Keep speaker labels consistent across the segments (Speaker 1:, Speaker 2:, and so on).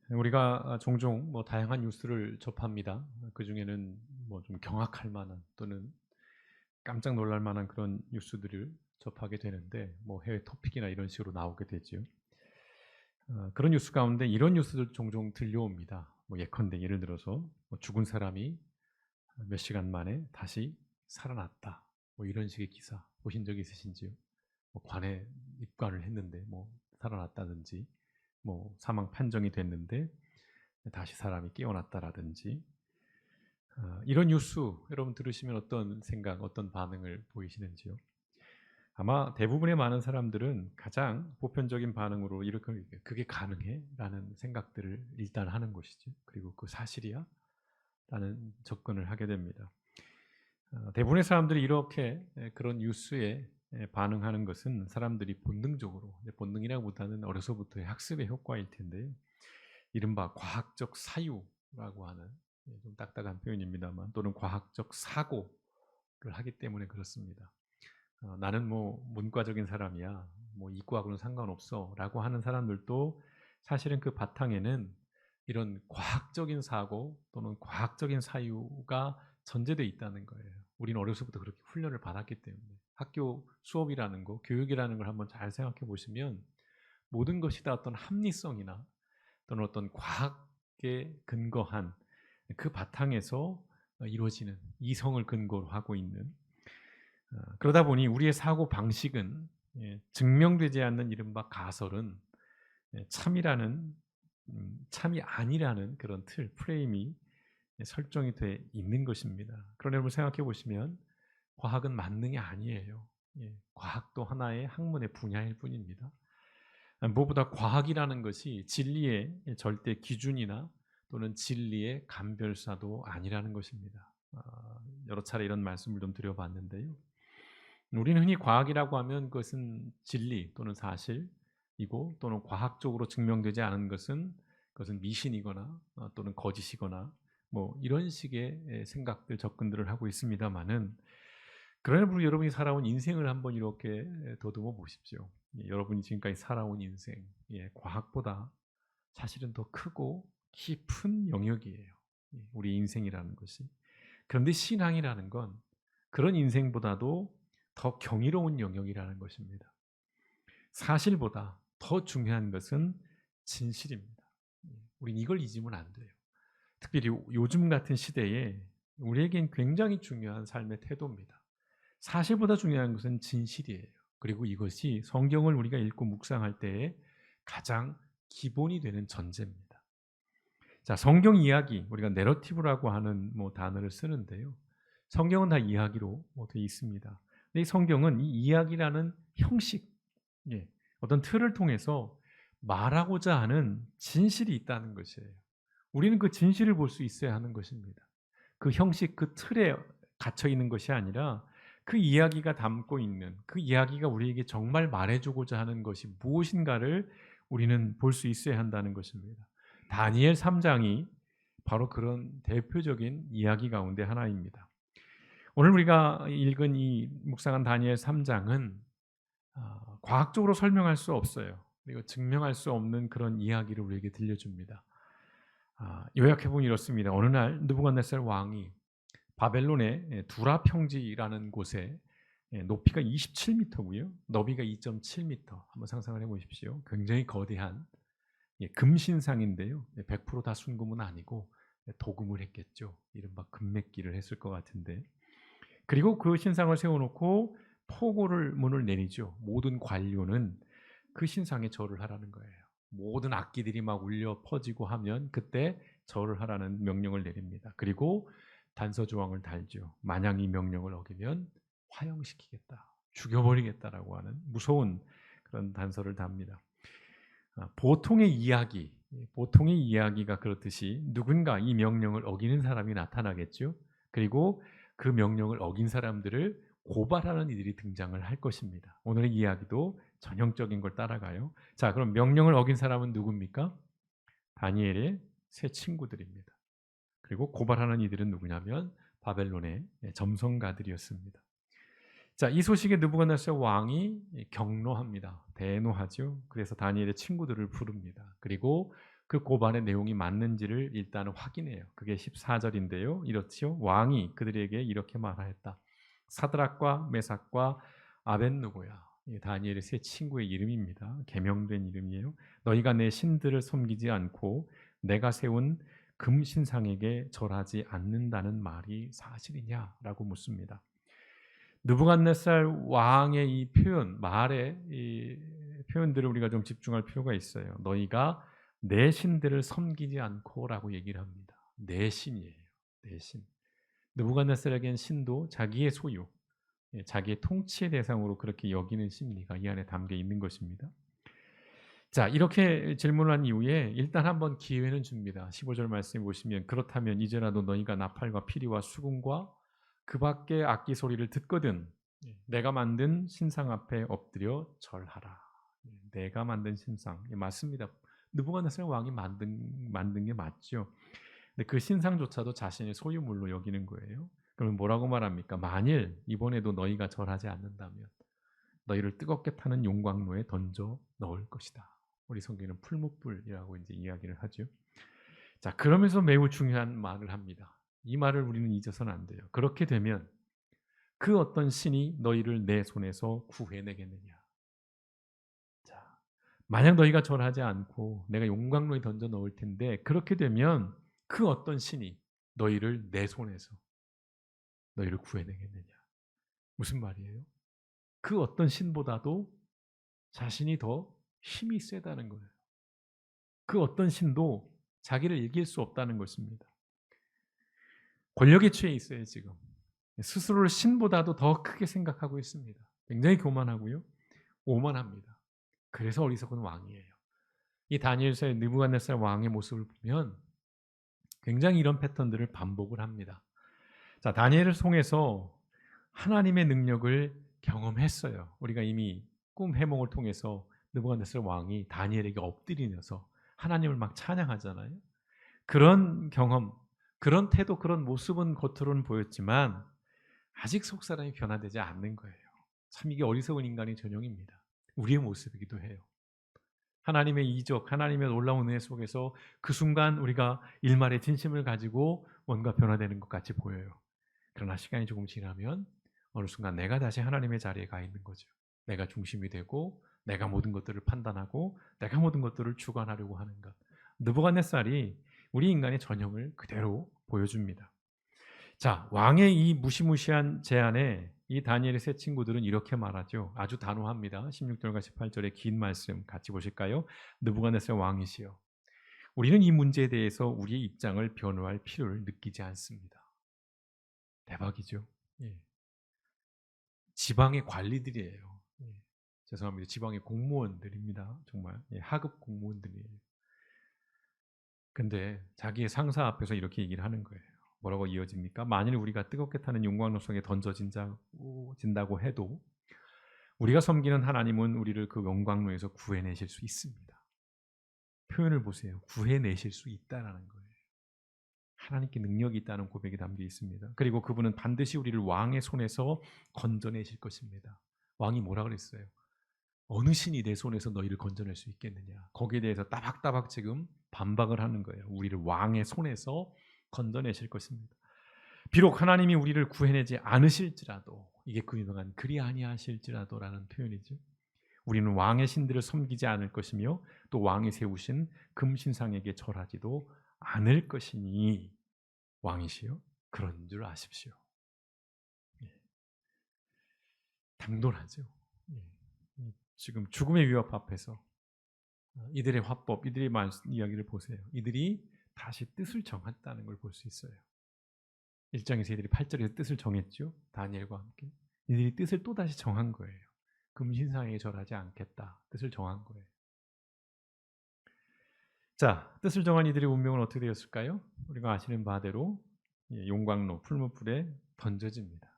Speaker 1: 우리가 종종 다양한 뉴스를 접합니다. 그중에는 좀 경악할 만한 또는 깜짝 놀랄 만한 그런 뉴스들을 접하게 되는데 해외 토픽이나 이런 식으로 나오게 되죠. 그런 뉴스 가운데 이런 뉴스들 종종 들려옵니다. 예컨대 예를 들어서 죽은 사람이 몇 시간 만에 다시 살아났다. 이런 식의 기사 보신 적 있으신지요? 관에 입관을 했는데 살아났다든지 사망 판정이 됐는데 다시 사람이 깨어났다라든지 이런 뉴스 여러분 들으시면 어떤 생각, 어떤 반응을 보이시는지요? 아마 대부분의 많은 사람들은 가장 보편적인 반응으로 이렇게 그게 가능해? 라는 생각들을 일단 하는 것이죠. 그리고 그 사실이야? 라는 접근을 하게 됩니다. 대부분의 사람들이 이렇게 그런 뉴스에 반응하는 것은 사람들이 본능적으로, 본능이라기보다는 어려서부터의 학습의 효과일 텐데요. 이른바 과학적 사유라고 하는 좀 딱딱한 표현입니다만 또는 과학적 사고를 하기 때문에 그렇습니다. 나는 문과적인 사람이야, 이과하고는 상관없어라고 하는 사람들도 사실은 그 바탕에는 이런 과학적인 사고 또는 과학적인 사유가 전제되어 있다는 거예요. 우리는 어려서부터 그렇게 훈련을 받았기 때문에 학교 수업이라는 거, 교육이라는 걸 한번 잘 생각해 보시면 모든 것이 다 어떤 합리성이나 또는 어떤 과학에 근거한 그 바탕에서 이루어지는 이성을 근거로 하고 있는 그러다 보니 우리의 사고 방식은 증명되지 않는 이른바 가설은 참이라는 참이 아니라는 그런 틀, 프레임이 설정이 돼 있는 것입니다. 그러나 여러분 생각해 보시면 과학은 만능이 아니에요. 과학도 하나의 학문의 분야일 뿐입니다. 무엇보다 과학이라는 것이 진리의 절대 기준이나 또는 진리의 감별사도 아니라는 것입니다. 여러 차례 이런 말씀을 좀 드려봤는데요. 우리는 흔히 과학이라고 하면 그것은 진리 또는 사실이고 또는 과학적으로 증명되지 않은 것은 그것은 미신이거나 또는 거짓이거나 이런 식의 생각들 접근들을 하고 있습니다만은 그러나 여러분이 살아온 인생을 한번 이렇게 더듬어 보십시오. 여러분이 지금까지 살아온 인생, 과학보다 사실은 더 크고 깊은 영역이에요. 우리 인생이라는 것이. 그런데 신앙이라는 건 그런 인생보다도 더 경이로운 영역이라는 것입니다. 사실보다 더 중요한 것은 진실입니다. 우린 이걸 잊으면 안 돼요. 특별히 요즘 같은 시대에 우리에겐 굉장히 중요한 삶의 태도입니다. 사실보다 중요한 것은 진실이에요. 그리고 이것이 성경을 우리가 읽고 묵상할 때에 가장 기본이 되는 전제입니다. 자, 성경 이야기, 우리가 내러티브라고 하는 단어를 쓰는데요. 성경은 다 이야기로 되어 있습니다. 근데 이 성경은 이 이야기라는 형식, 어떤 틀을 통해서 말하고자 하는 진실이 있다는 것이에요. 우리는 그 진실을 볼 수 있어야 하는 것입니다. 그 형식, 그 틀에 갇혀 있는 것이 아니라 그 이야기가 담고 있는 그 이야기가 우리에게 정말 말해주고자 하는 것이 무엇인가를 우리는 볼 수 있어야 한다는 것입니다. 다니엘 3장이 바로 그런 대표적인 이야기 가운데 하나입니다. 오늘 우리가 읽은 이 묵상한 다니엘 3장은 과학적으로 설명할 수 없어요. 그리고 증명할 수 없는 그런 이야기를 우리에게 들려줍니다. 요약해보면 이렇습니다. 어느 날 느부갓네살 왕이 바벨론의 두라 평지라는 곳에 높이가 27m고요. 너비가 2.7m. 한번 상상을 해보십시오. 굉장히 거대한 금신상인데요. 100%다 순금은 아니고 도금을 했겠죠. 이른바 금맥기를 했을 것 같은데. 그리고 그 신상을 세워놓고 포고를 문을 내리죠. 모든 관료는 그 신상에 절을 하라는 거예요. 모든 악기들이 막 울려 퍼지고 하면 그때 절을 하라는 명령을 내립니다. 그리고 단서 조항을 달죠. 만약 이 명령을 어기면 화형시키겠다, 죽여버리겠다라고 하는 무서운 그런 단서를 답니다. 보통의 이야기가 그렇듯이 누군가 이 명령을 어기는 사람이 나타나겠죠. 그리고 그 명령을 어긴 사람들을 고발하는 이들이 등장을 할 것입니다. 오늘의 이야기도 전형적인 걸 따라가요. 자, 그럼 명령을 어긴 사람은 누굽니까? 다니엘의 세 친구들입니다. 그리고 고발하는 이들은 누구냐면 바벨론의 점성가들이었습니다. 자, 이 소식에 느부갓네살 왕이 경노합니다. 대노하죠. 그래서 다니엘의 친구들을 부릅니다. 그리고 그 고발의 내용이 맞는지를 일단은 확인해요. 그게 14절인데요. 이렇지요. 왕이 그들에게 이렇게 말하였다. 사드락과 메삭과 아벳느고야. 이 다니엘의 세 친구의 이름입니다. 개명된 이름이에요. 너희가 내 신들을 섬기지 않고 내가 세운 금신상에게 절하지 않는다는 말이 사실이냐라고 묻습니다. 느부갓네살 왕의 이 표현, 말의 이 표현들을 우리가 좀 집중할 필요가 있어요. 너희가 내 신들을 섬기지 않고라고 얘기를 합니다. 내 신이에요. 내 신. 느부갓네살에겐 신도 자기의 소유, 자기의 통치의 대상으로 그렇게 여기는 심리가 이 안에 담겨 있는 것입니다. 자, 이렇게 질문한 이후에 일단 한번 기회는 줍니다. 15절 말씀해 보시면 그렇다면 이제라도 너희가 나팔과 피리와 수금과 그 밖의 악기 소리를 듣거든 내가 만든 신상 앞에 엎드려 절하라. 내가 만든 신상. 맞습니다. 느부갓네살 왕이 만든 게 맞죠. 근데 그 신상조차도 자신의 소유물로 여기는 거예요. 그러면 뭐라고 말합니까? 만일 이번에도 너희가 절하지 않는다면 너희를 뜨겁게 타는 용광로에 던져 넣을 것이다. 우리 성경에는 풀무불이라고 이제 이야기를 하죠. 자, 그러면서 매우 중요한 말을 합니다. 이 말을 우리는 잊어서는 안 돼요. 그렇게 되면 그 어떤 신이 너희를 내 손에서 구해내겠느냐. 자, 만약 너희가 절하지 않고 내가 용광로에 던져 넣을 텐데 그렇게 되면 그 어떤 신이 너희를 내 손에서 너희를 구해내겠느냐. 무슨 말이에요? 그 어떤 신보다도 자신이 더 힘이 세다는 거예요. 그 어떤 신도 자기를 이길 수 없다는 것입니다. 권력에 취해 있어요, 지금. 스스로를 신보다도 더 크게 생각하고 있습니다. 굉장히 교만하고요. 오만합니다. 그래서 어리석은 왕이에요. 이 다니엘서의 느부갓네살 왕의 모습을 보면 굉장히 이런 패턴들을 반복을 합니다. 자, 다니엘을 통해서 하나님의 능력을 경험했어요. 우리가 이미 꿈 해몽을 통해서 느부갓네살 왕이 다니엘에게 엎드리면서 하나님을 막 찬양하잖아요. 그런 경험, 그런 태도, 그런 모습은 겉으로는 보였지만 아직 속사람이 변화되지 않는 거예요. 참 이게 어리석은 인간의 전형입니다. 우리의 모습이기도 해요. 하나님의 이적, 하나님의 놀라운 은혜 속에서 그 순간 우리가 일말의 진심을 가지고 뭔가 변화되는 것 같이 보여요. 그러나 시간이 조금 지나면 어느 순간 내가 다시 하나님의 자리에 가 있는 거죠. 내가 중심이 되고 내가 모든 것들을 판단하고 내가 모든 것들을 주관하려고 하는 것. 느부갓네살이 우리 인간의 전형을 그대로 보여줍니다. 자, 왕의 이 무시무시한 제안에 이 다니엘의 세 친구들은 이렇게 말하죠. 아주 단호합니다. 16절과 18절의 긴 말씀 같이 보실까요? 느부갓네살 왕이시여, 우리는 이 문제에 대해서 우리의 입장을 변호할 필요를 느끼지 않습니다. 대박이죠. 예. 지방의 관리들이에요. 예. 죄송합니다. 지방의 공무원들입니다. 정말 하급 공무원들이에요. 근데 자기의 상사 앞에서 이렇게 얘기를 하는 거예요. 뭐라고 이어집니까? 만일 우리가 뜨겁게 타는 용광로 속에 던져진다고 해도 우리가 섬기는 하나님은 우리를 그 용광로에서 구해내실 수 있습니다. 표현을 보세요. 구해내실 수 있다라는 거예요. 하나님께 능력이 있다는 고백이 담겨 있습니다. 그리고 그분은 반드시 우리를 왕의 손에서 건져내실 것입니다. 왕이 뭐라 그랬어요? 어느 신이 내 손에서 너희를 건져낼 수 있겠느냐. 거기에 대해서 따박따박 지금 반박을 하는 거예요. 우리를 왕의 손에서 건져내실 것입니다. 비록 하나님이 우리를 구해내지 않으실지라도, 이게 그 유명한 그리 아니하실지라도라는 표현이죠. 우리는 왕의 신들을 섬기지 않을 것이며 또 왕이 세우신 금신상에게 절하지도 않을 것이니 왕이시여 그런 줄 아십시오. 예. 당돌하죠. 예. 지금 죽음의 위협 앞에서 이들의 화법, 이들의 이야기를 보세요. 이들이 다시 뜻을 정했다는 걸 볼 수 있어요. 1장에서 이들이 8절에서 뜻을 정했죠. 다니엘과 함께. 이들이 뜻을 또다시 정한 거예요. 금신상에게 절하지 않겠다. 뜻을 정한 거예요. 자, 뜻을 정한 이들의 운명은 어떻게 되었을까요? 우리가 아시는 바대로 용광로, 풀무불에 던져집니다.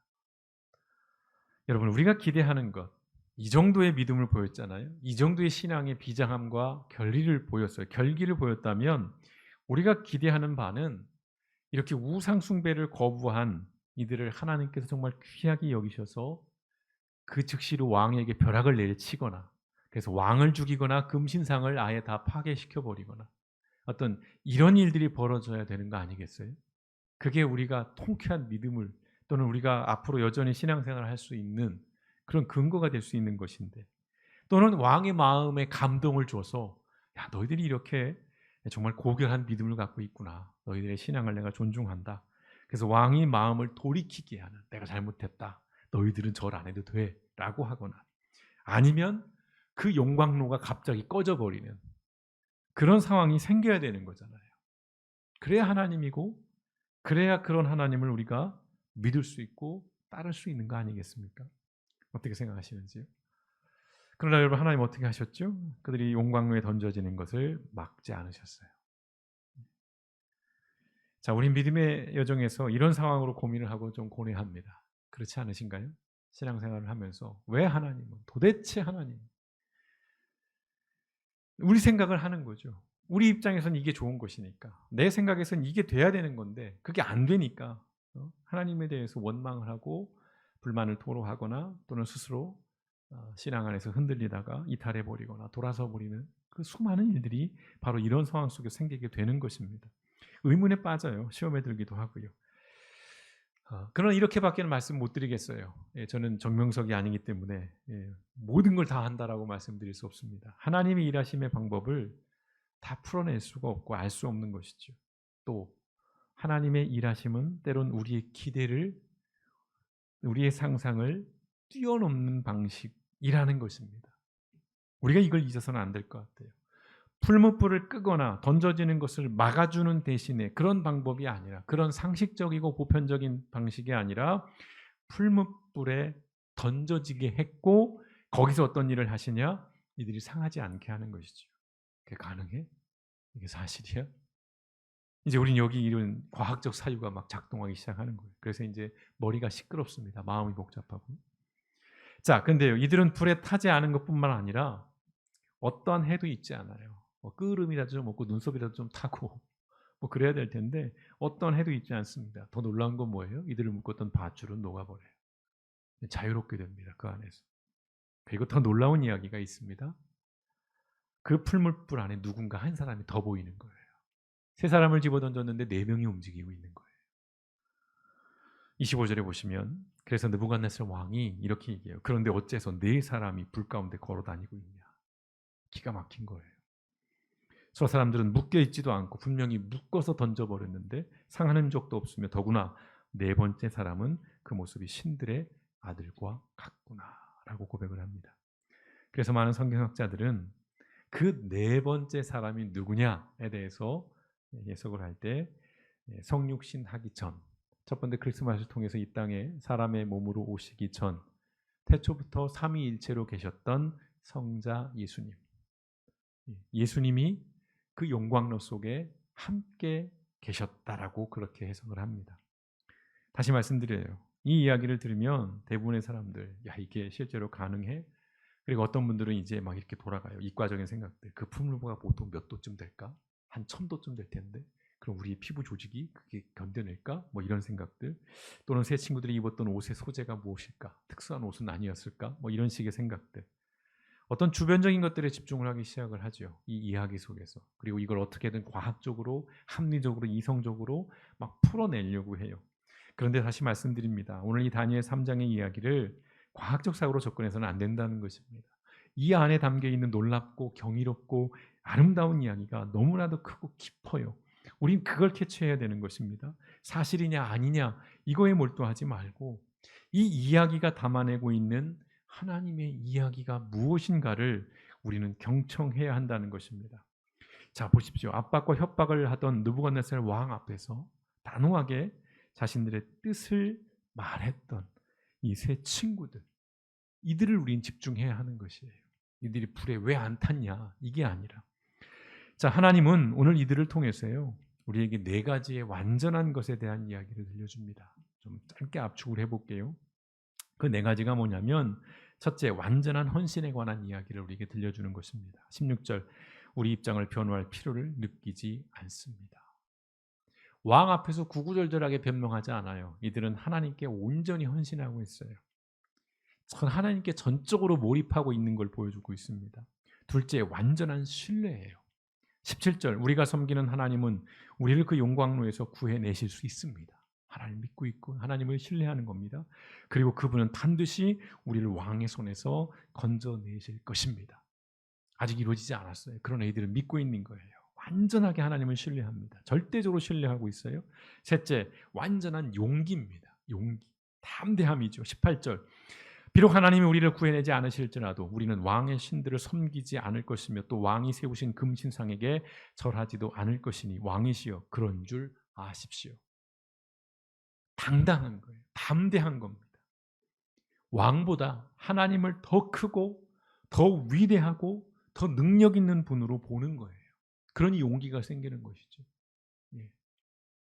Speaker 1: 여러분, 우리가 기대하는 것, 이 정도의 믿음을 보였잖아요. 이 정도의 신앙의 비장함과 결기를 보였어요. 결기를 보였다면 우리가 기대하는 바는 이렇게 우상 숭배를 거부한 이들을 하나님께서 정말 귀하게 여기셔서 그 즉시로 왕에게 벼락을 내리치거나 그래서 왕을 죽이거나 금신상을 아예 다 파괴시켜 버리거나 어떤 이런 일들이 벌어져야 되는 거 아니겠어요? 그게 우리가 통쾌한 믿음을 또는 우리가 앞으로 여전히 신앙생활을 할 수 있는 그런 근거가 될 수 있는 것인데 또는 왕의 마음에 감동을 줘서 야 너희들이 이렇게 정말 고결한 믿음을 갖고 있구나. 너희들의 신앙을 내가 존중한다. 그래서 왕의 마음을 돌이키게 하는 내가 잘못했다. 너희들은 절 안 해도 돼. 라고 하거나 아니면 그 용광로가 갑자기 꺼져버리는 그런 상황이 생겨야 되는 거잖아요. 그래야 하나님이고 그래야 그런 하나님을 우리가 믿을 수 있고 따를 수 있는 거 아니겠습니까? 어떻게 생각하시는지요? 그러나 여러분 하나님 어떻게 하셨죠? 그들이 용광로에 던져지는 것을 막지 않으셨어요. 자, 우리 믿음의 여정에서 이런 상황으로 고민을 하고 좀 고뇌합니다. 그렇지 않으신가요? 신앙생활을 하면서 왜 하나님은 도대체 하나님 우리 생각을 하는 거죠. 우리 입장에서는 이게 좋은 것이니까 내 생각에서는 이게 돼야 되는 건데 그게 안 되니까 하나님에 대해서 원망을 하고 불만을 토로하거나 또는 스스로 신앙 안에서 흔들리다가 이탈해 버리거나 돌아서 버리는 그 수많은 일들이 바로 이런 상황 속에 생기게 되는 것입니다. 의문에 빠져요. 시험에 들기도 하고요. 그러나 이렇게밖에는 말씀 못 드리겠어요. 저는 정명석이 아니기 때문에 모든 걸 다 한다라고 말씀드릴 수 없습니다. 하나님의 일하심의 방법을 다 풀어낼 수가 없고 알 수 없는 것이죠. 또 하나님의 일하심은 때론 우리의 기대를 우리의 상상을 뛰어넘는 방식이라는 것입니다. 우리가 이걸 잊어서는 안 될 것 같아요. 풀무불을 끄거나 던져지는 것을 막아주는 대신에 그런 방법이 아니라 그런 상식적이고 보편적인 방식이 아니라 풀무불에 던져지게 했고 거기서 어떤 일을 하시냐? 이들이 상하지 않게 하는 것이죠. 그게 가능해? 이게 사실이야? 이제 우린 여기 이런 과학적 사유가 막 작동하기 시작하는 거예요. 그래서 이제 머리가 시끄럽습니다. 마음이 복잡하고. 자, 근데요. 이들은 불에 타지 않은 것뿐만 아니라 어떠한 해도 있지 않아요. 끄름이라도 좀 없고 눈썹이라도 좀 타고 뭐 그래야 될 텐데 어떤 해도 있지 않습니다. 더 놀라운 건 뭐예요? 이들을 묶었던 밧줄은 녹아버려요. 자유롭게 됩니다. 그 안에서. 그리고 더 놀라운 이야기가 있습니다. 그 풀물불 안에 누군가 한 사람이 더 보이는 거예요. 세 사람을 집어던졌는데 네 명이 움직이고 있는 거예요. 25절에 보시면 그래서 느부갓네살 왕이 이렇게 얘기해요. 그런데 어째서 네 사람이 불 가운데 걸어 다니고 있냐. 기가 막힌 거예요. 저 사람들은 묶여 있지도 않고 분명히 묶어서 던져버렸는데 상한 흔적도 없으며 더구나 네 번째 사람은 그 모습이 신들의 아들과 같구나라고 고백을 합니다. 그래서 많은 성경학자들은 그 네 번째 사람이 누구냐에 대해서 해석을 할 때 성육신 하기 전, 첫 번째 크리스마스를 통해서 이 땅에 사람의 몸으로 오시기 전 태초부터 삼위일체로 계셨던 성자 예수님, 예수님이 그 용광로 속에 함께 계셨다라고 그렇게 해석을 합니다. 다시 말씀드려요. 이 이야기를 들으면 대부분의 사람들 야 이게 실제로 가능해? 그리고 어떤 분들은 이제 막 이렇게 돌아가요. 이과적인 생각들. 그 풀무가 보통 몇 도쯤 될까? 한 1000도쯤 될 텐데. 그럼 우리 피부 조직이 그게 견뎌낼까? 뭐 이런 생각들. 또는 새 친구들이 입었던 옷의 소재가 무엇일까? 특수한 옷은 아니었을까? 뭐 이런 식의 생각들. 어떤 주변적인 것들에 집중을 하기 시작을 하죠. 이 이야기 속에서. 그리고 이걸 어떻게든 과학적으로, 합리적으로, 이성적으로 막 풀어내려고 해요. 그런데 다시 말씀드립니다. 오늘 이 다니엘 3장의 이야기를 과학적 사고로 접근해서는 안 된다는 것입니다. 이 안에 담겨 있는 놀랍고 경이롭고 아름다운 이야기가 너무나도 크고 깊어요. 우린 그걸 캐치해야 되는 것입니다. 사실이냐 아니냐 이거에 몰두하지 말고 이 이야기가 담아내고 있는 하나님의 이야기가 무엇인가를 우리는 경청해야 한다는 것입니다. 자, 보십시오. 압박과 협박을 하던 느부갓네살 왕 앞에서 단호하게 자신들의 뜻을 말했던 이 세 친구들, 이들을 우린 집중해야 하는 것이에요. 이들이 불에 왜 안 탔냐 이게 아니라, 자, 하나님은 오늘 이들을 통해서요 우리에게 네 가지의 완전한 것에 대한 이야기를 들려줍니다. 좀 짧게 압축을 해볼게요. 그 네 가지가 뭐냐면 첫째, 완전한 헌신에 관한 이야기를 우리에게 들려주는 것입니다. 16절, 우리 입장을 변호할 필요를 느끼지 않습니다. 왕 앞에서 구구절절하게 변명하지 않아요. 이들은 하나님께 온전히 헌신하고 있어요. 하나님께 전적으로 몰입하고 있는 걸 보여주고 있습니다. 둘째, 완전한 신뢰예요. 17절 우리가 섬기는 하나님은 우리를 그 용광로에서 구해내실 수 있습니다. 하나님 믿고 있고 하나님을 신뢰하는 겁니다. 그리고 그분은 반드시 우리를 왕의 손에서 건져내실 것입니다. 아직 이루어지지 않았어요. 그런 이들은 믿고 있는 거예요. 완전하게 하나님을 신뢰합니다. 절대적으로 신뢰하고 있어요. 셋째, 완전한 용기입니다. 용기, 담대함이죠. 18절 비록 하나님이 우리를 구해내지 않으실지라도 우리는 왕의 신들을 섬기지 않을 것이며 또 왕이 세우신 금신상에게 절하지도 않을 것이니 왕이시여 그런 줄 아십시오. 당당한 거예요. 담대한 겁니다. 왕보다 하나님을 더 크고 더 위대하고 더 능력 있는 분으로 보는 거예요. 그러니 용기가 생기는 것이죠. 예.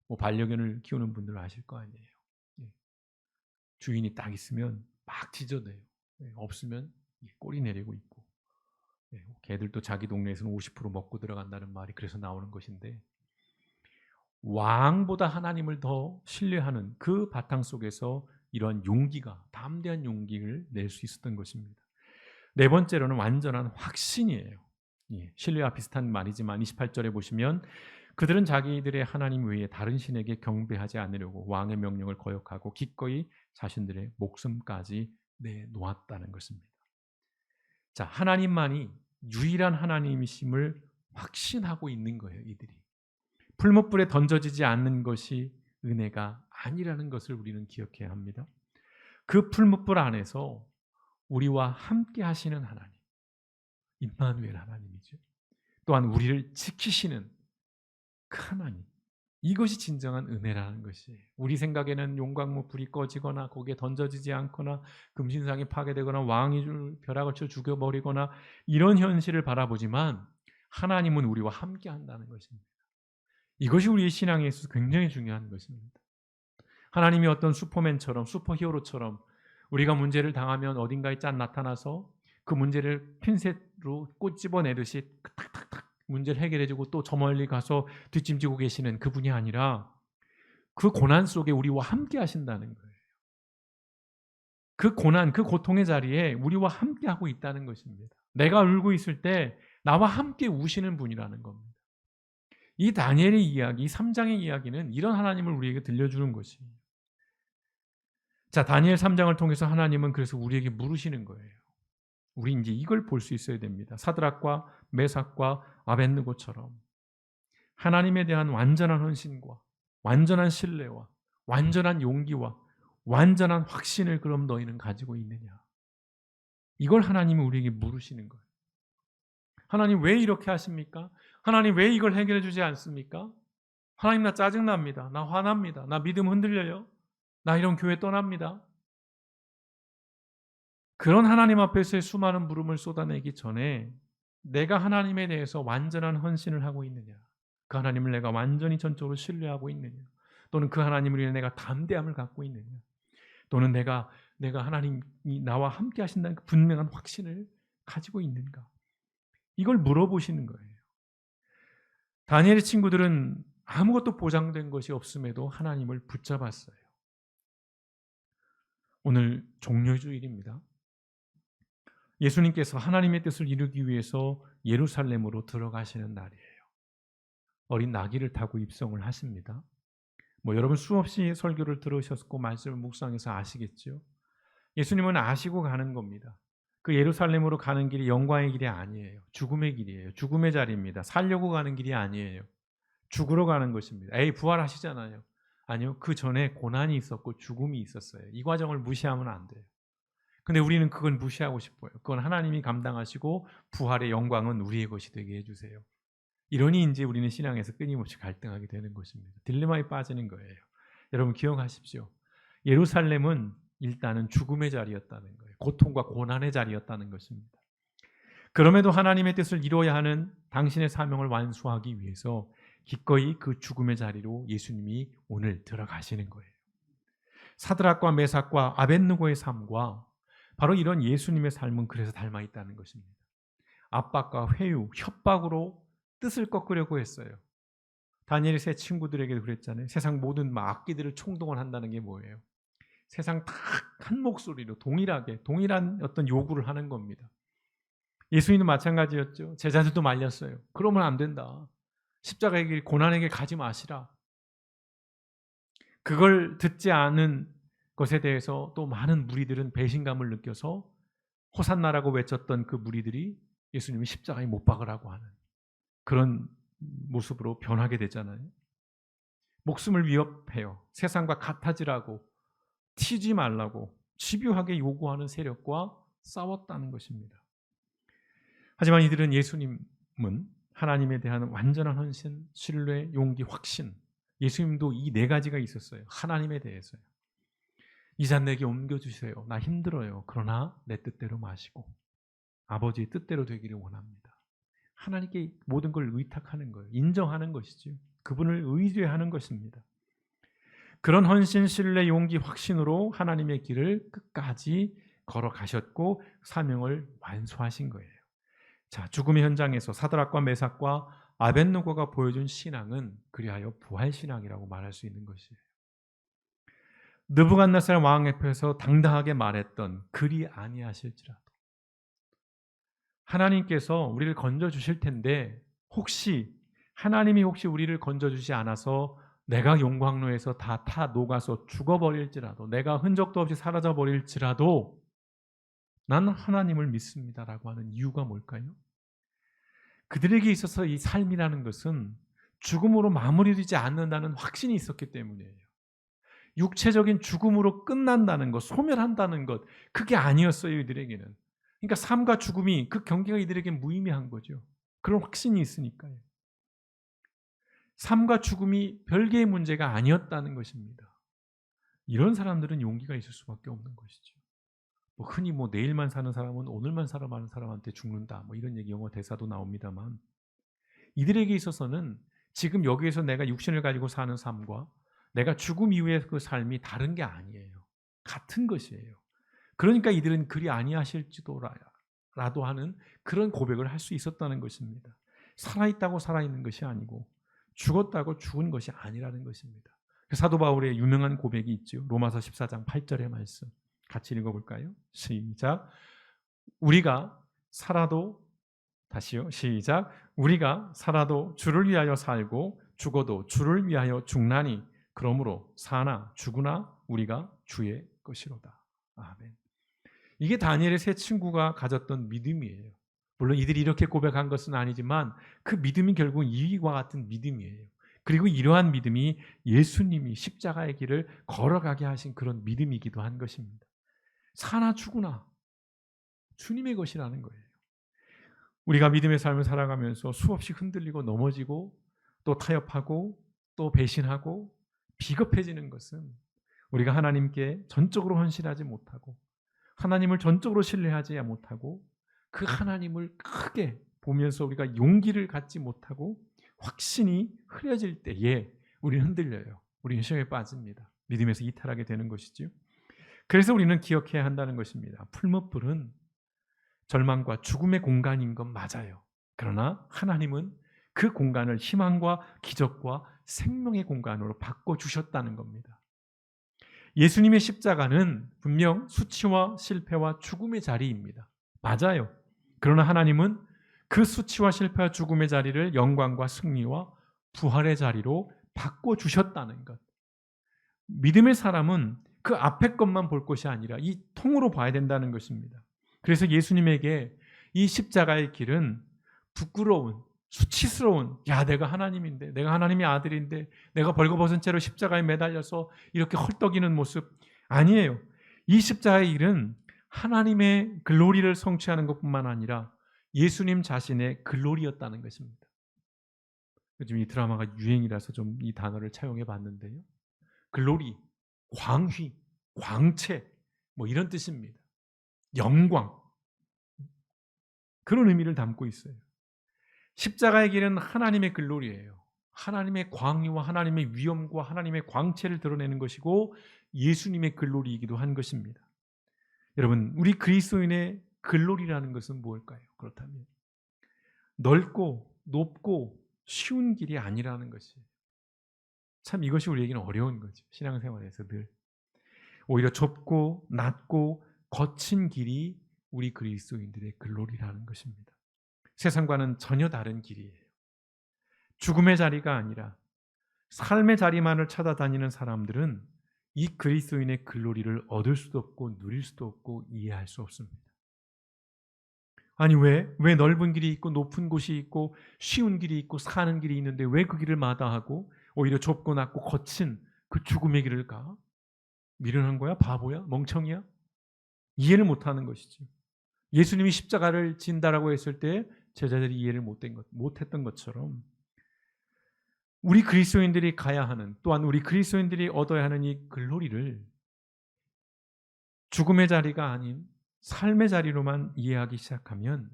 Speaker 1: 뭐 반려견을 키우는 분들 아실 거 아니에요. 예. 주인이 딱 있으면 막 짖어대요. 예. 없으면 꼬리 내리고 있고. 예. 개들도 자기 동네에서는 50% 먹고 들어간다는 말이 그래서 나오는 것인데 왕보다 하나님을 더 신뢰하는 그 바탕 속에서 이러한 용기가 담대한 용기를 낼 수 있었던 것입니다. 네 번째로는 완전한 확신이에요. 예, 신뢰와 비슷한 말이지만 28절에 보시면 그들은 자기들의 하나님 외에 다른 신에게 경배하지 않으려고 왕의 명령을 거역하고 기꺼이 자신들의 목숨까지 내놓았다는 것입니다. 자, 하나님만이 유일한 하나님이심을 확신하고 있는 거예요, 이들이. 풀무불에 던져지지 않는 것이 은혜가 아니라는 것을 우리는 기억해야 합니다. 그 풀무불 안에서 우리와 함께 하시는 하나님, 임마누엘 하나님이죠. 또한 우리를 지키시는 그 하나님, 이것이 진정한 은혜라는 것이에요. 우리 생각에는 용광로 불이 꺼지거나 거기에 던져지지 않거나 금신상이 파괴되거나 왕이 벼락을 쳐 죽여버리거나 이런 현실을 바라보지만 하나님은 우리와 함께 한다는 것입니다. 이것이 우리의 신앙에 있어서 굉장히 중요한 것입니다. 하나님이 어떤 슈퍼맨처럼 슈퍼히어로처럼 우리가 문제를 당하면 어딘가에 짠 나타나서 그 문제를 핀셋으로 꼬집어내듯이 탁탁탁 문제를 해결해주고 또 저 멀리 가서 뒷짐지고 계시는 그분이 아니라 그 고난 속에 우리와 함께 하신다는 거예요. 그 고난, 그 고통의 자리에 우리와 함께 하고 있다는 것입니다. 내가 울고 있을 때 나와 함께 우시는 분이라는 겁니다. 이 다니엘의 이야기, 3장의 이야기는 이런 하나님을 우리에게 들려주는 것이에요. 자, 다니엘 3장을 통해서 하나님은 그래서 우리에게 물으시는 거예요. 우리 이제 이걸 볼 수 있어야 됩니다. 사드락과 메삭과 아벳느고처럼 하나님에 대한 완전한 헌신과 완전한 신뢰와 완전한 용기와 완전한 확신을 그럼 너희는 가지고 있느냐? 이걸 하나님이 우리에게 물으시는 거예요. 하나님 왜 이렇게 하십니까? 하나님 왜 이걸 해결해 주지 않습니까? 하나님 나 짜증납니다. 나 화납니다. 나 믿음 흔들려요. 나 이런 교회 떠납니다. 그런 하나님 앞에서의 수많은 물음을 쏟아내기 전에 내가 하나님에 대해서 완전한 헌신을 하고 있느냐? 그 하나님을 내가 완전히 전적으로 신뢰하고 있느냐? 또는 그 하나님을 위해 내가 담대함을 갖고 있느냐? 또는 내가 하나님이 나와 함께 하신다는 그 분명한 확신을 가지고 있는가? 이걸 물어보시는 거예요. 다니엘의 친구들은 아무것도 보장된 것이 없음에도 하나님을 붙잡았어요. 오늘 종려주일입니다. 예수님께서 하나님의 뜻을 이루기 위해서 예루살렘으로 들어가시는 날이에요. 어린 나귀를 타고 입성을 하십니다. 여러분 수없이 설교를 들으셨고 말씀을 묵상해서 아시겠죠? 예수님은 아시고 가는 겁니다. 그 예루살렘으로 가는 길이 영광의 길이 아니에요. 죽음의 길이에요. 죽음의 자리입니다. 살려고 가는 길이 아니에요. 죽으러 가는 것입니다. 부활하시잖아요. 아니요. 그 전에 고난이 있었고 죽음이 있었어요. 이 과정을 무시하면 안 돼요. 근데 우리는 그걸 무시하고 싶어요. 그건 하나님이 감당하시고 부활의 영광은 우리의 것이 되게 해주세요. 이러니 이제 우리는 신앙에서 끊임없이 갈등하게 되는 것입니다. 딜레마에 빠지는 거예요. 여러분 기억하십시오. 예루살렘은 일단은 죽음의 자리였다는 거예요. 고통과 고난의 자리였다는 것입니다. 그럼에도 하나님의 뜻을 이루어야 하는 당신의 사명을 완수하기 위해서 기꺼이 그 죽음의 자리로 예수님이 오늘 들어가시는 거예요. 사드락과 메삭과 아벳느고의 삶과 바로 이런 예수님의 삶은 그래서 닮아 있다는 것입니다. 압박과 회유, 협박으로 뜻을 꺾으려고 했어요. 다니엘이 세 친구들에게도 그랬잖아요. 세상 모든 악기들을 총동원한다는 게 뭐예요? 세상 다 한 목소리로 동일한 어떤 요구를 하는 겁니다. 예수님도 마찬가지였죠. 제자들도 말렸어요. 그러면 안 된다. 십자가의 길, 고난의 길 가지 마시라. 그걸 듣지 않은 것에 대해서 또 많은 무리들은 배신감을 느껴서 호산나라고 외쳤던 그 무리들이 예수님이 십자가에 못 박으라고 하는 그런 모습으로 변하게 되잖아요. 목숨을 위협해요. 세상과 같아지라고, 튀지 말라고 집요하게 요구하는 세력과 싸웠다는 것입니다. 하지만 이들은 예수님은 하나님에 대한 완전한 헌신, 신뢰, 용기, 확신, 예수님도 이 네 가지가 있었어요. 하나님에 대해서요. 이 잔 내게 옮겨주세요. 나 힘들어요. 그러나 내 뜻대로 마시고 아버지의 뜻대로 되기를 원합니다. 하나님께 모든 걸 의탁하는 거예요. 인정하는 것이죠. 그분을 의지하는 것입니다. 그런 헌신, 신뢰, 용기, 확신으로 하나님의 길을 끝까지 걸어가셨고 사명을 완수하신 거예요. 자, 죽음의 현장에서 사드락과 메삭과 아벳느고가 보여준 신앙은 그리하여 부활신앙이라고 말할 수 있는 것이에요. 느부갓네살 왕 앞에서 당당하게 말했던 그리 아니하실지라도 하나님께서 우리를 건져주실 텐데 하나님이 혹시 우리를 건져주지 않아서 내가 용광로에서 다 녹아서 죽어버릴지라도 내가 흔적도 없이 사라져버릴지라도 나는 하나님을 믿습니다라고 하는 이유가 뭘까요? 그들에게 있어서 이 삶이라는 것은 죽음으로 마무리되지 않는다는 확신이 있었기 때문이에요. 육체적인 죽음으로 끝난다는 것, 소멸한다는 것, 그게 아니었어요, 이들에게는. 그러니까 삶과 죽음이 그 경계가 이들에게 무의미한 거죠. 그런 확신이 있으니까요. 삶과 죽음이 별개의 문제가 아니었다는 것입니다. 이런 사람들은 용기가 있을 수밖에 없는 것이죠. 흔히 내일만 사는 사람은 오늘만 살아가는 사람한테 죽는다. 이런 얘기 영어 대사도 나옵니다만 이들에게 있어서는 지금 여기에서 내가 육신을 가지고 사는 삶과 내가 죽음 이후의 그 삶이 다른 게 아니에요. 같은 것이에요. 그러니까 이들은 그리 아니하실지도라도 하는 그런 고백을 할 수 있었다는 것입니다. 살아있다고 살아있는 것이 아니고 죽었다고 죽은 것이 아니라는 것입니다. 사도 바울의 유명한 고백이 있죠. 로마서 14장 8절의 말씀. 같이 읽어볼까요? 시작. 우리가 살아도 다시요. 시작. 우리가 살아도 주를 위하여 살고 죽어도 주를 위하여 죽나니 그러므로 사나 죽으나 우리가 주의 것이로다. 아멘. 이게 다니엘의 세 친구가 가졌던 믿음이에요. 물론 이들이 이렇게 고백한 것은 아니지만 그 믿음이 결국 이와 같은 믿음이에요. 그리고 이러한 믿음이 예수님이 십자가의 길을 걸어가게 하신 그런 믿음이기도 한 것입니다. 사나 죽으나 주님의 것이라는 거예요. 우리가 믿음의 삶을 살아가면서 수없이 흔들리고 넘어지고 또 타협하고 또 배신하고 비겁해지는 것은 우리가 하나님께 전적으로 헌신하지 못하고 하나님을 전적으로 신뢰하지 못하고 그 하나님을 크게 보면서 우리가 용기를 갖지 못하고 확신이 흐려질 때에 우리는 흔들려요. 우리는 시험에 빠집니다. 믿음에서 이탈하게 되는 것이죠. 그래서 우리는 기억해야 한다는 것입니다. 풀무불은 절망과 죽음의 공간인 건 맞아요. 그러나 하나님은 그 공간을 희망과 기적과 생명의 공간으로 바꿔주셨다는 겁니다. 예수님의 십자가는 분명 수치와 실패와 죽음의 자리입니다. 맞아요. 그러나 하나님은 그 수치와 실패와 죽음의 자리를 영광과 승리와 부활의 자리로 바꿔주셨다는 것. 믿음의 사람은 그 앞의 것만 볼 것이 아니라 이 통으로 봐야 된다는 것입니다. 그래서 예수님에게 이 십자가의 길은 부끄러운, 수치스러운, 내가 하나님인데, 내가 하나님의 아들인데, 내가 벌거벗은 채로 십자가에 매달려서 이렇게 헐떡이는 모습 아니에요. 이 십자가의 길은 하나님의 글로리를 성취하는 것뿐만 아니라 예수님 자신의 글로리였다는 것입니다. 요즘 이 드라마가 유행이라서 좀 이 단어를 차용해 봤는데요. 글로리, 광휘, 광채 이런 뜻입니다. 영광. 그런 의미를 담고 있어요. 십자가의 길은 하나님의 글로리예요. 하나님의 광위와 하나님의 위엄과 하나님의 광채를 드러내는 것이고 예수님의 글로리이기도 한 것입니다. 여러분, 우리 그리스도인의 글로리라는 것은 무엇일까요? 그렇다면 넓고 높고 쉬운 길이 아니라는 것이에요. 참 이것이 우리에게는 어려운 거죠. 신앙생활에서 늘. 오히려 좁고 낮고 거친 길이 우리 그리스도인들의 글로리라는 것입니다. 세상과는 전혀 다른 길이에요. 죽음의 자리가 아니라 삶의 자리만을 찾아다니는 사람들은 이 그리스도인의 글로리를 얻을 수도 없고 누릴 수도 없고 이해할 수 없습니다. 아니 왜 넓은 길이 있고 높은 곳이 있고 쉬운 길이 있고 사는 길이 있는데 왜 그 길을 마다하고 오히려 좁고 낮고 거친 그 죽음의 길을 가? 미련한 거야? 바보야? 멍청이야? 이해를 못하는 것이죠. 예수님이 십자가를 진다라고 했을 때 제자들이 이해를 못했던 것처럼 우리 그리스도인들이 가야 하는, 또한 우리 그리스도인들이 얻어야 하는 이 글로리를 죽음의 자리가 아닌 삶의 자리로만 이해하기 시작하면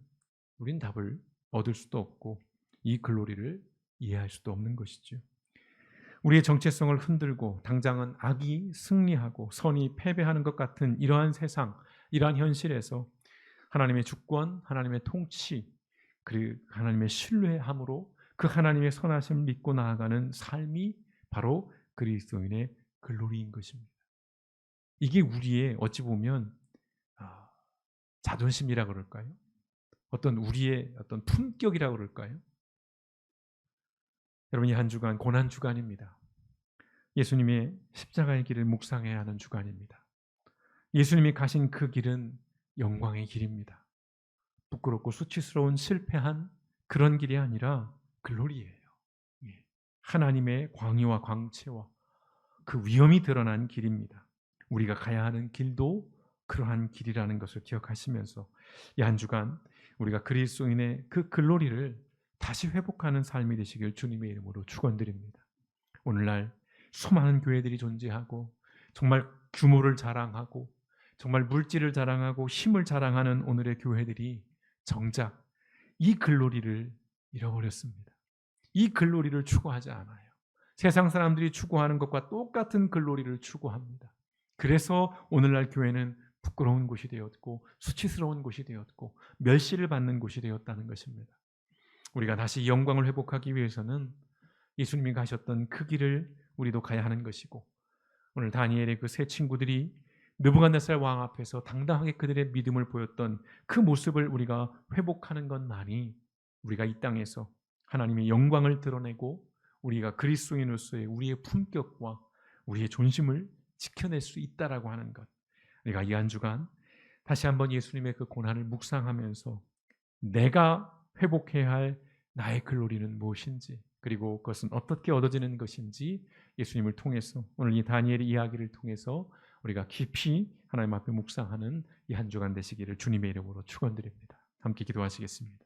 Speaker 1: 우린 답을 얻을 수도 없고 이 글로리를 이해할 수도 없는 것이죠. 우리의 정체성을 흔들고 당장은 악이 승리하고 선이 패배하는 것 같은 이러한 세상, 이러한 현실에서 하나님의 주권, 하나님의 통치, 그리고 하나님의 신뢰함으로 그 하나님의 선하심을 믿고 나아가는 삶이 바로 그리스도인의 글로리인 것입니다. 이게 우리의 어찌 보면 자존심이라 그럴까요? 어떤 우리의 어떤 품격이라 그럴까요? 여러분, 이 한 주간 고난 주간입니다. 예수님의 십자가의 길을 묵상해야 하는 주간입니다. 예수님이 가신 그 길은 영광의 길입니다. 부끄럽고 수치스러운 실패한 그런 길이 아니라 글로리예요. 하나님의 광의와 광채와 그 위엄이 드러난 길입니다. 우리가 가야 하는 길도 그러한 길이라는 것을 기억하시면서 이 한 주간 우리가 그리스도인의 그 글로리를 다시 회복하는 삶이 되시길 주님의 이름으로 축원드립니다. 오늘날 수많은 교회들이 존재하고 정말 규모를 자랑하고 정말 물질을 자랑하고 힘을 자랑하는 오늘의 교회들이 정작 이 글로리를 잃어버렸습니다. 이 글로리를 추구하지 않아요. 세상 사람들이 추구하는 것과 똑같은 글로리를 추구합니다. 그래서 오늘날 교회는 부끄러운 곳이 되었고 수치스러운 곳이 되었고 멸시를 받는 곳이 되었다는 것입니다. 우리가 다시 영광을 회복하기 위해서는 예수님이 가셨던 그 길을 우리도 가야 하는 것이고, 오늘 다니엘의 그 세 친구들이 느부갓네살 왕 앞에서 당당하게 그들의 믿음을 보였던 그 모습을 우리가 회복하는 것만이 우리가 이 땅에서 하나님의 영광을 드러내고 우리가 그리스도인으로서의 우리의 품격과 우리의 존심을 지켜낼 수 있다라고 하는 것. 우리가 이 한 주간 다시 한번 예수님의 그 고난을 묵상하면서 내가 회복해야 할 나의 글로리는 무엇인지, 그리고 그것은 어떻게 얻어지는 것인지 예수님을 통해서 오늘 이 다니엘의 이야기를 통해서 우리가 깊이 하나님 앞에 묵상하는 이 한 주간 되시기를 주님의 이름으로 축원드립니다. 함께 기도하시겠습니다.